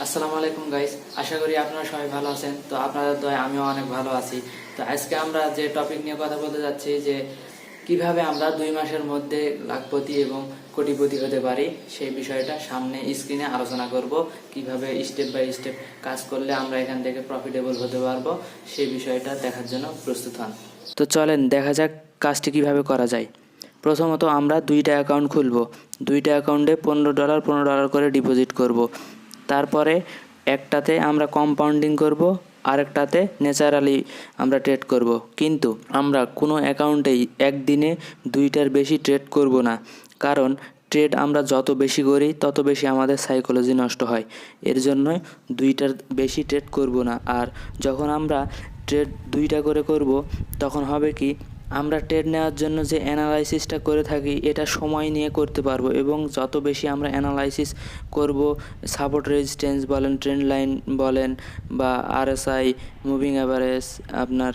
আসসালামু আলাইকুম গাইস, আশা করি আপনারা সবাই ভালো আছেন। তো আপনাদের দয়ায় আমিও অনেক ভালো আছি। তো আজকে আমরা যে টপিক নিয়ে কথা বলতে যাচ্ছি যে কিভাবে আমরা 2 মাসের মধ্যে লাখপতি এবং কোটিপতি হতে পারি, সেই বিষয়টা সামনে স্ক্রিনে আলোচনা করব। কিভাবে স্টেপ বাই স্টেপ কাজ করলে আমরা এখান থেকে প্রফিটেবল হতে পারবো, সেই বিষয়টা দেখার জন্য প্রস্তুত হন। তো চলেন দেখা যাক কাজটি কিভাবে করা যায়। প্রথমত আমরা দুইটা অ্যাকাউন্ট খুলব। দুইটা অ্যাকাউন্টে $15 করে ডিপোজিট করব। তারপরে একটাতে আমরা কম্পাউন্ডিং করব, আরেকটাতে ন্যাচারালি আমরা ট্রেড করব। কিন্তু আমরা কোনো অ্যাকাউন্টেই একদিনে দুইটার বেশি ট্রেড করব না, কারণ ট্রেড আমরা যত বেশি করি তত বেশি আমাদের সাইকোলজি নষ্ট হয়। এর জন্যই দুইটার বেশি ট্রেড করব না। আর যখন আমরা ট্রেড দুইটা করে করব, তখন হবে কি, আমরা ট্রেড নেওয়ার জন্য যে অ্যানালাইসিসটা করে থাকি এটা সময় নিয়ে করতে পারবো, এবং যত বেশি আমরা অ্যানালাইসিস করব, সাপোর্ট রেজিস্ট্যান্স বলেন, ট্রেন্ড লাইন বলেন, বা আরএসআই, মুভিং অ্যাভারেজ, আপনার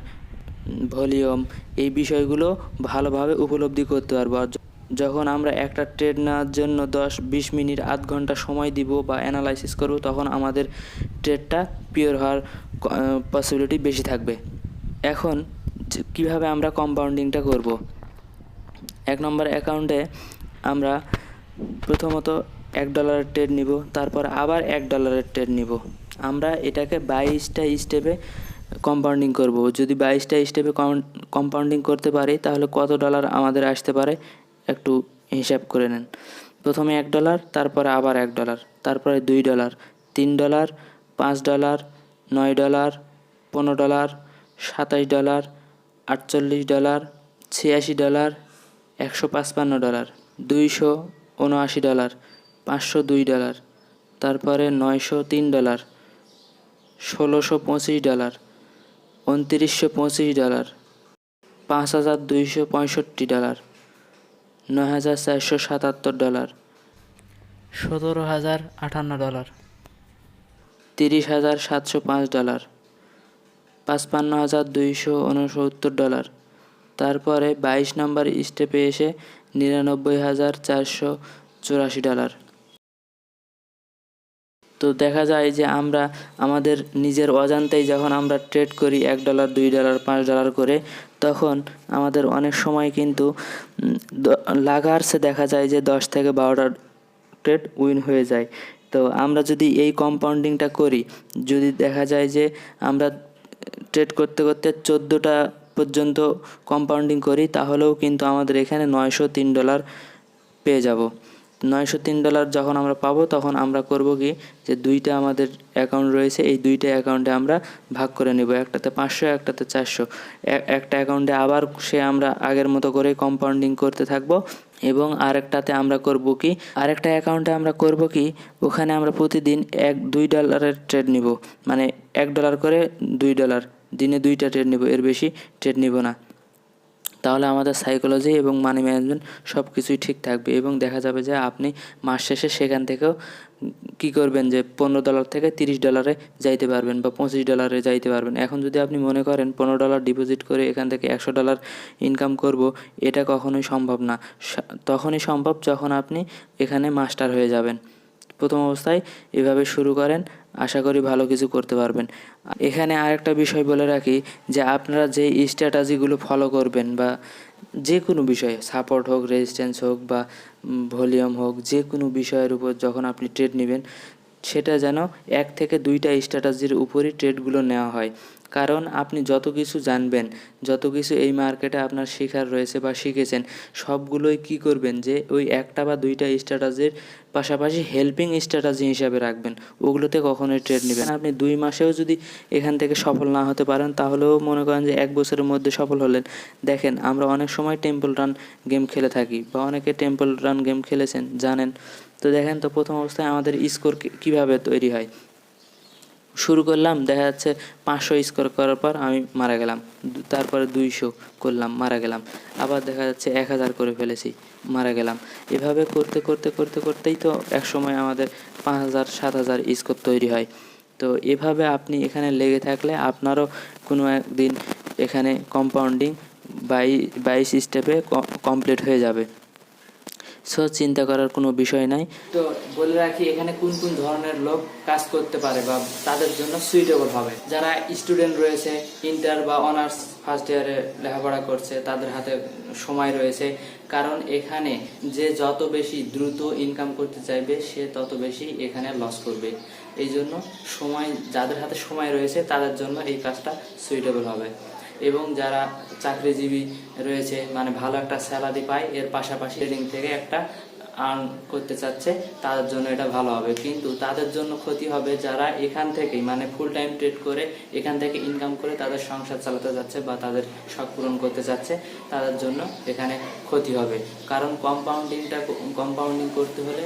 ভলিউম, এই বিষয়গুলো ভালোভাবে উপলব্ধি করতে পারবো। আর যখন আমরা একটা ট্রেড নেওয়ার জন্য 10-20 মিনিট আধ ঘন্টা সময় দিব বা অ্যানালাইসিস করব, তখন আমাদের ট্রেডটা পিওর হওয়ার পসিবিলিটি বেশি থাকবে। এখন কিভাবে আমরা কম্পাউন্ডিংটা করব। 1 নম্বর অ্যাকাউন্টে আমরা প্রথমত $1 ট্রেড নিব, তারপর আবার $1 ট্রেড নিব। আমরা এটাকে 22টা স্টেপে কম্পাউন্ডিং করব। যদি 22টা স্টেপে কম্পাউন্ডিং করতে পারি, তাহলে কত ডলার আমাদের আসতে পারে একটু হিসাব করে নেন। প্রথমে $1, তারপরে আবার $1, তারপরে $2, $3, $5, $9, $15, $27, $48, $86, $155, $279, $502, তারপরে $903, $1625, $2925, $5265, $9477, $17,058, $30,705, $55,269, তারপরে 22 নম্বর স্টেপে এসে $99,484। তো দেখা যায় যে আমরা আমাদের নিজের অজান্তেই যখন আমরা ট্রেড করি $1, $2, $5 করে, তখন আমাদের অনেক সময় কিন্তু লাগার্সে দেখা যায় যে 10 থেকে 12টা ট্রেড উইন হয়ে যায়। তো আমরা যদি এই কম্পাউন্ডিংটা করি, যদি দেখা যায় যে আমরা ট্রেড করতে করতে 14টা পর্যন্ত কম্পাউন্ডিং করি, তাহলেও কিন্তু আমাদের এখানে $903 পেয়ে যাব। $903 যখন আমরা পাবো, তখন আমরা করব কি, যে দুইটা আমাদের অ্যাকাউন্ট রয়েছে, এই দুইটা অ্যাকাউন্টে আমরা ভাগ করে নেব। একটাতে 500, একটাতে 400। একটা অ্যাকাউন্টে আবার আমরা আগের মতো করে কম্পাউন্ডিং করতে থাকবো, এবং আরেকটাতে আমরা করব কি, আরেকটা অ্যাকাউন্টে আমরা করব কি, ওখানে আমরা প্রতিদিন $2 ট্রেড নিব। মানে $1 করে $2, দিনে 2টা ট্রেড নিব, এর বেশি ট্রেড নিব না। তাহলে আমাদের সাইকোলজি এবং মানি ম্যানেজমেন্ট সব কিছুই ঠিক থাকবে, এবং দেখা যাবে যে আপনি মাস শেষে সেখান থেকেও কী করবেন, যে $15 থেকে $30 যাইতে পারবেন, বা $25 যাইতে পারবেন। এখন যদি আপনি মনে করেন $15 ডিপোজিট করে এখান থেকে $100 ইনকাম করব, এটা কখনোই সম্ভব না। তখনই সম্ভব যখন আপনি এখানে মাস্টার হয়ে যাবেন। প্রথম অবস্থায় এভাবে শুরু করেন, আশা করি ভালো কিছু করতে পারবেন। এখানে আরেকটা বিষয় বলে রাখি, যে আপনারা যে স্ট্র্যাটেজিগুলো ফলো করবেন, বা যে কোনো বিষয়ে, সাপোর্ট হোক, রেজিস্ট্যান্স হোক, বা ভলিউম হোক, যে কোনো বিষয়ের উপর যখন আপনি ট্রেড নেবেন, সেটা যেন 1 থেকে 2টা স্ট্র্যাটেজির উপরই ট্রেডগুলো নেওয়া হয়। কারণ আপনি যত কিছু জানবেন, যত কিছু এই মার্কেটে আপনার শেখার রয়েছে বা শিখেছেন, সবগুলোই কী করবেন, যে ওই 1টা বা 2টা স্ট্র্যাটেজির পাশাপাশি হেল্পিং স্ট্র্যাটেজি হিসাবে রাখবেন। ওগুলোতে কখনোই ট্রেড নেবেন। আপনি 2 মাসেও যদি এখান থেকে সফল না হতে পারেন, তাহলেও মনে করেন যে 1 বছরের মধ্যে সফল হলেন। দেখেন, আমরা অনেক সময় টেম্পল রান গেম খেলে থাকি, বা অনেকে টেম্পল রান গেম খেলেছেন, জানেন। তো দেখেন, তো প্রথম অবস্থায় আমাদের স্কোর কীভাবে তৈরি হয়। শুরু করলাম, দেখা যাচ্ছে 500 স্কোর করার পর আমি মারা গেলাম, তারপরে 200 করলাম, মারা গেলাম, আবার দেখা যাচ্ছে 1000 করে ফেলেছি, মারা গেলাম। এভাবে করতে করতে করতে করতেই তো একসময় আমাদের 5000, 7000 স্কোর তৈরি হয়। তো এভাবে আপনি এখানে লেগে থাকলে আপনারও কোনো একদিন এখানে কম্পাউন্ডিং 22 স্টেপে কমপ্লিট হয়ে যাবে। সো চিন্তা করার কোনো বিষয় নাই। তো বলে রাখি এখানে কোন কোন ধরনের লোক কাজ করতে পারে বা তাদের জন্য সুইটেবল হবে। যারা স্টুডেন্ট রয়েছে, ইন্টার বা অনার্স ফার্স্ট ইয়ারে লেখাপড়া করছে, তাদের হাতে সময় রয়েছে, কারণ এখানে যে যত বেশি দ্রুত ইনকাম করতে চাইবে সে তত বেশি এখানে লস করবে। এই জন্য সময়, যাদের হাতে সময় রয়েছে তাদের জন্য এই কাজটা সুইটেবল হবে। এবং যারা চাকরিজীবী রয়েছে, মানে ভালো একটা স্যালারি পায়, এর পাশাপাশি ট্রেডিং থেকে একটা আর্ন করতে চাচ্ছে, তাদের জন্য এটা ভালো হবে। কিন্তু তাদের জন্য ক্ষতি হবে যারা এখান থেকে মানে ফুল টাইম ট্রেড করে এখান থেকে ইনকাম করে তাদের সংসার চালাতে যাচ্ছে বা তাদের শখ পূরণ করতে চাচ্ছে, তাদের জন্য এখানে ক্ষতি হবে। কারণ কম্পাউন্ডিং করতে হলে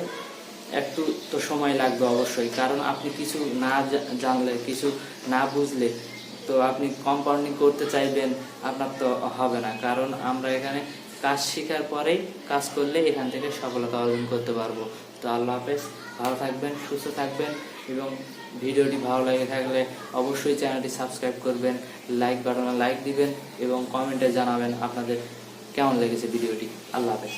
একটু তো সময় লাগবে অবশ্যই। কারণ আপনি কিছু না জানলে, কিছু না বুঝলে তো আপনি কম্পাউন্ডিং করতে চাইবেন, আপনার তো হবে না। কারণ আমরা এখানে কাজ শেখার পরেই কাজ করলে এখান থেকে সফলতা অর্জন করতে পারবো। তো আল্লাহ হাফেজ, ভালো থাকবেন, সুস্থ থাকবেন, এবং ভিডিওটি ভালো লেগে থাকলে অবশ্যই চ্যানেলটি সাবস্ক্রাইব করবেন, লাইক বাটনে লাইক দিবেন এবং কমেন্টে জানাবেন আপনাদের কেমন লেগেছে ভিডিওটি। আল্লাহ হাফেজ।